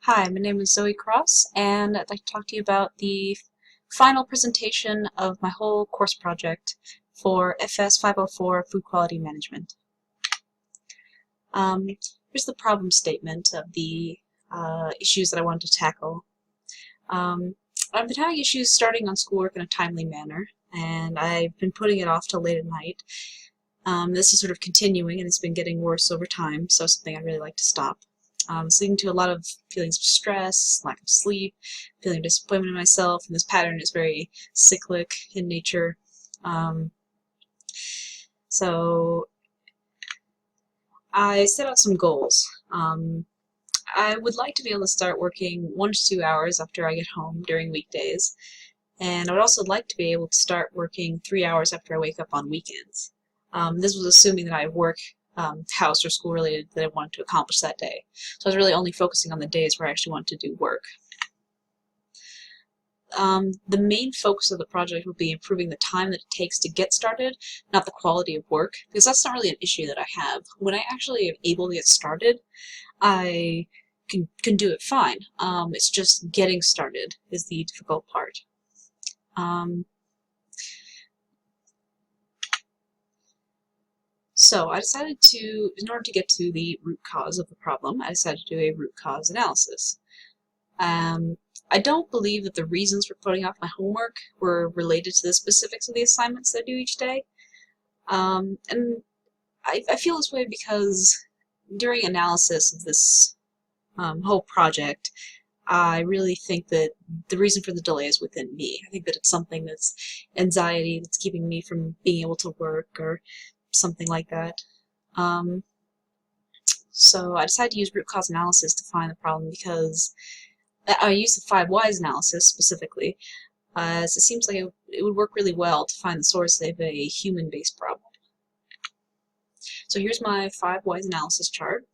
Hi, my name is Zoe Cross, and I'd like to talk to you about the final presentation of my whole course project for FS504 Food Quality Management. Here's the problem statement of the issues that I wanted to tackle. I've been having issues starting on schoolwork in a timely manner, and I've been putting it off till late at night. This is sort of continuing, and it's been getting worse over time, so it's something I'd really like to stop. It's leading to a lot of feelings of stress, lack of sleep, feeling disappointment in myself, and this pattern is very cyclic in nature. So I set out some goals. I would like to be able to start working 1 to 2 hours after I get home during weekdays, and I would also like to be able to start working 3 hours after I wake up on weekends. This was assuming that I have work, house or school related, that I wanted to accomplish that day. So I was really only focusing on the days where I actually wanted to do work. The main focus of the project will be improving the time that it takes to get started, not the quality of work, because that's not really an issue that I have. When I actually am able to get started, I can do it fine. It's just getting started is the difficult part. So I decided to, in order to get to the root cause of the problem, I decided to do a root cause analysis. I don't believe that the reasons for putting off my homework were related to the specifics of the assignments that I do each day. And I feel this way because during analysis of this whole project, I really think that the reason for the delay is within me. I think that it's something that's anxiety that's keeping me from being able to work or something like that. So I decided to use root cause analysis to find the problem because I use the 5 whys analysis specifically, as it seems like it would work really well to find the source of a human-based problem. So here's my 5 whys analysis chart.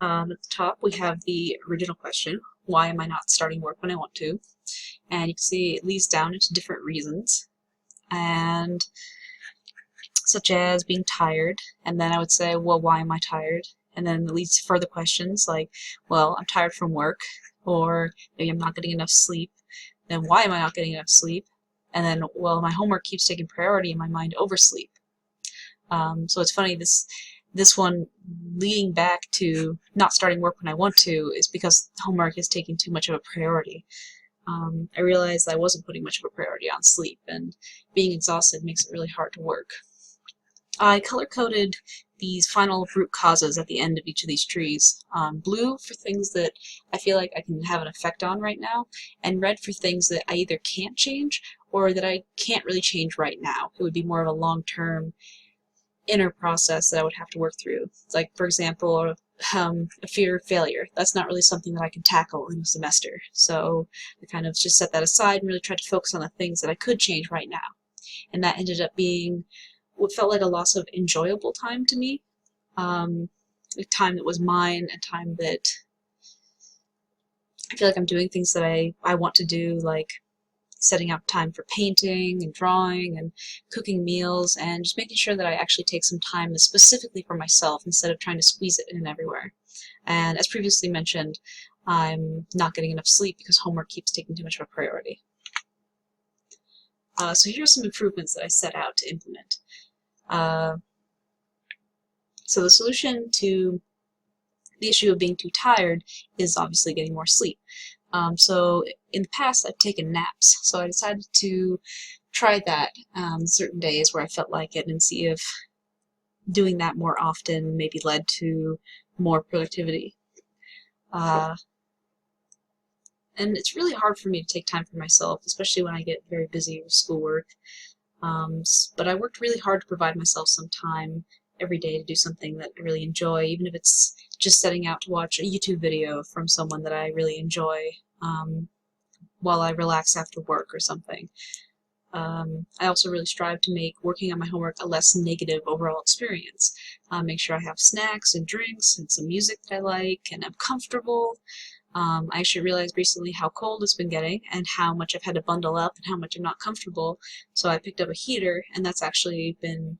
At the top we have the original question, why am I not starting work when I want to? And you can see it leads down into different reasons, and such as being tired, and then I would say, well, why am I tired? And then it leads to further questions like, well, I'm tired from work, or maybe I'm not getting enough sleep. Then why am I not getting enough sleep? And then, well, my homework keeps taking priority in my mind over sleep. So it's funny, this one leading back to not starting work when I want to is because homework is taking too much of a priority. I realized I wasn't putting much of a priority on sleep, and being exhausted makes it really hard to work. I color-coded these final root causes at the end of each of these trees. Blue for things that I feel like I can have an effect on right now, and red for things that I either can't change or that I can't really change right now. It would be more of a long-term inner process that I would have to work through. Like, for example, a fear of failure. That's not really something that I can tackle in a semester. So I kind of just set that aside and really tried to focus on the things that I could change right now. And that ended up being what felt like a loss of enjoyable time to me, time that was mine, and time that I feel like I'm doing things that I want to do, like setting up time for painting and drawing and cooking meals, and just making sure that I actually take some time specifically for myself instead of trying to squeeze it in everywhere. And as previously mentioned, I'm not getting enough sleep because homework keeps taking too much of a priority. So here are some improvements that I set out to implement. So the solution to the issue of being too tired is obviously getting more sleep. So in the past I've taken naps, so I decided to try that certain days where I felt like it, and see if doing that more often maybe led to more productivity. And it's really hard for me to take time for myself, especially when I get very busy with schoolwork. But I worked really hard to provide myself some time every day to do something that I really enjoy, even if it's just setting out to watch a YouTube video from someone that I really enjoy while I relax after work or something. I also really strive to make working on my homework a less negative overall experience. Make sure I have snacks and drinks and some music that I like and I'm comfortable. I actually realized recently how cold it's been getting and how much I've had to bundle up and how much I'm not comfortable, so I picked up a heater, and that's actually been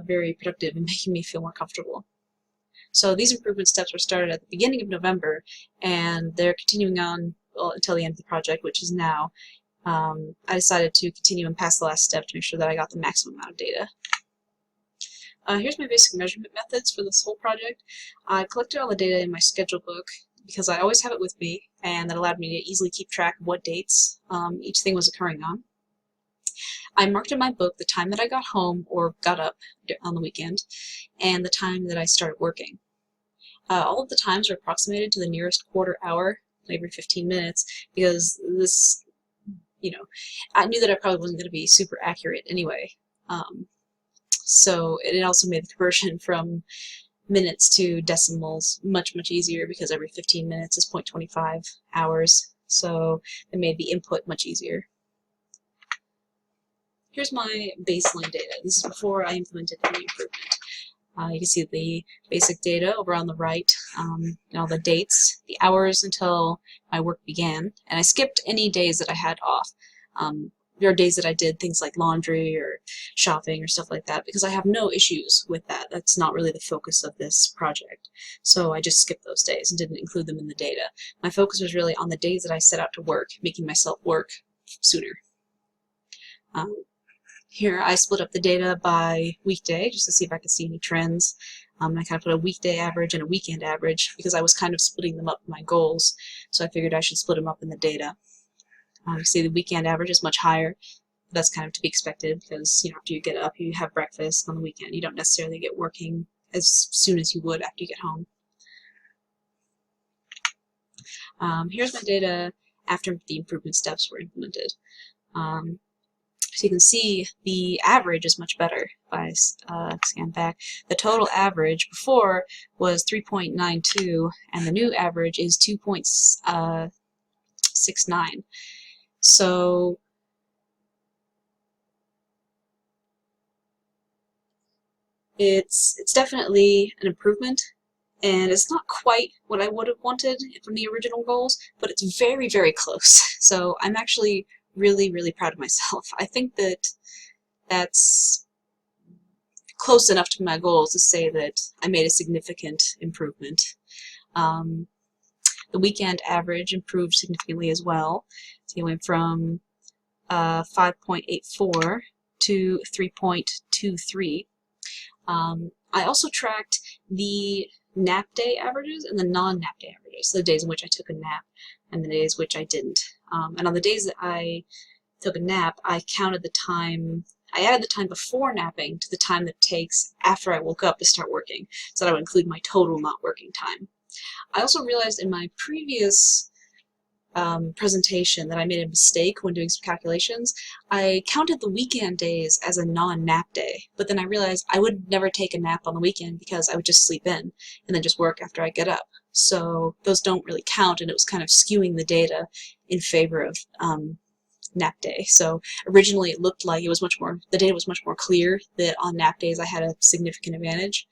very productive in making me feel more comfortable. So these improvement steps were started at the beginning of November, and they're continuing on, well, until the end of the project, which is now. I decided to continue and pass the last step to make sure that I got the maximum amount of data. Here's my basic measurement methods for this whole project. I collected all the data in my schedule book because I always have it with me, and that allowed me to easily keep track of what dates each thing was occurring on. I marked in my book the time that I got home or got up on the weekend, and the time that I started working. All of the times were approximated to the nearest quarter hour every 15 minutes, because this, I knew that I probably wasn't going to be super accurate anyway. So it also made the conversion from minutes to decimals much, much easier, because every 15 minutes is 0.25 hours, so it made the input much easier. Here's my baseline data. This is before I implemented any improvement. You can see the basic data over on the right, all the dates, the hours until my work began, and I skipped any days that I had off. There are days that I did things like laundry or shopping or stuff like that, because I have no issues with that. That's not really the focus of this project. So I just skipped those days and didn't include them in the data. My focus was really on the days that I set out to work, making myself work sooner. Here I split up the data by weekday just to see if I could see any trends. I kind of put a weekday average and a weekend average because I was kind of splitting them up in my goals, so I figured I should split them up in the data. You see the weekend average is much higher. That's kind of to be expected because after you get up, you have breakfast on the weekend. You don't necessarily get working as soon as you would after you get home. Here's my data after the improvement steps were implemented. So you can see the average is much better if I scan back. The total average before was 3.92, and the new average is 2.69. So it's definitely an improvement, and it's not quite what I would have wanted from the original goals, but it's very, very close. So I'm actually really, really proud of myself. I think that that's close enough to my goals to say that I made a significant improvement. The weekend average improved significantly as well. So it went from 5.84 to 3.23. I also tracked the nap day averages and the non-nap day averages, so the days in which I took a nap and the days which I didn't. And on the days that I took a nap, I counted the time, I added the time before napping to the time that it takes after I woke up to start working, so that I would include my total not working time. I also realized in my previous presentation that I made a mistake when doing some calculations. I counted the weekend days as a non-nap day, but then I realized I would never take a nap on the weekend because I would just sleep in and then just work after I get up. So those don't really count, and it was kind of skewing the data in favor of nap day. So originally it looked like it was the data was much more clear that on nap days I had a significant advantage.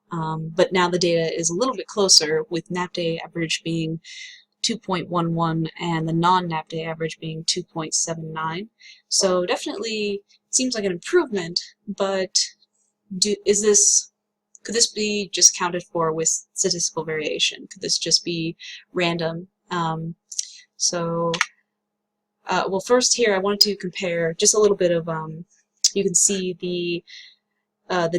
But now the data is a little bit closer, with nap day average being 2.11 and the non-nap day average being 2.79. So definitely seems like an improvement, but could this be just counted for with statistical variation? Could this just be random? Well, first here I wanted to compare just a little bit of, you can see the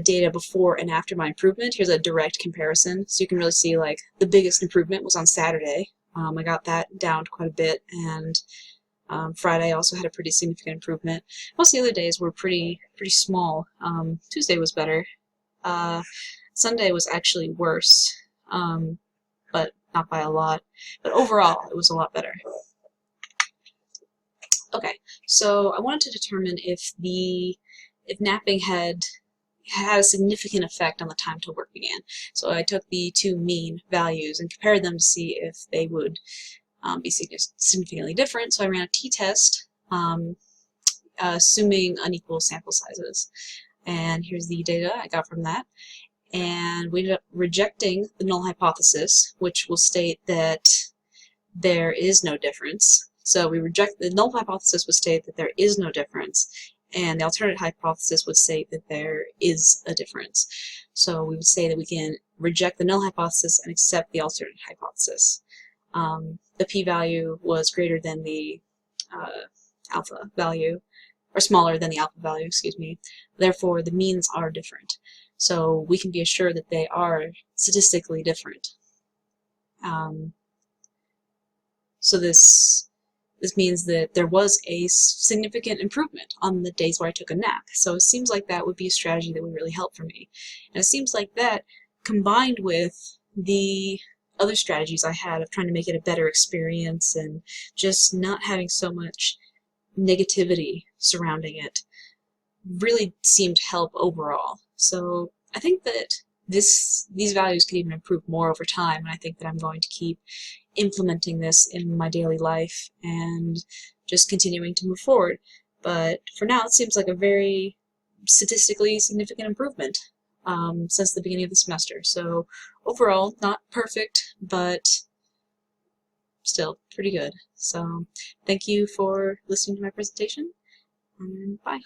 data before and after my improvement. Here's a direct comparison, so you can really see like the biggest improvement was on Saturday. I got that down quite a bit, and Friday also had a pretty significant improvement. Most of the other days were pretty small. Tuesday was better. Sunday was actually worse, but not by a lot. But overall, it was a lot better. Okay, so I wanted to determine if napping had a significant effect on the time till work began. So I took the two mean values and compared them to see if they would be significantly different. So I ran a t-test, assuming unequal sample sizes. And here's the data I got from that. And we ended up rejecting the null hypothesis, which will state that there is no difference. So we reject the null hypothesis would state that there is no difference, and the alternate hypothesis would say that there is a difference. So we would say that we can reject the null hypothesis and accept the alternate hypothesis. The p-value was greater than the alpha value, or smaller than the alpha value, excuse me. Therefore, the means are different. So we can be assured that they are statistically different. So this means that there was a significant improvement on the days where I took a nap. So it seems like that would be a strategy that would really help for me. And it seems like that, combined with the other strategies I had of trying to make it a better experience and just not having so much negativity surrounding it, really seemed to help overall. So I think that these values could even improve more over time, and I think that I'm going to keep implementing this in my daily life and just continuing to move forward. But for now, it seems like a very statistically significant improvement since the beginning of the semester. So overall, not perfect, but still pretty good. So thank you for listening to my presentation, and bye.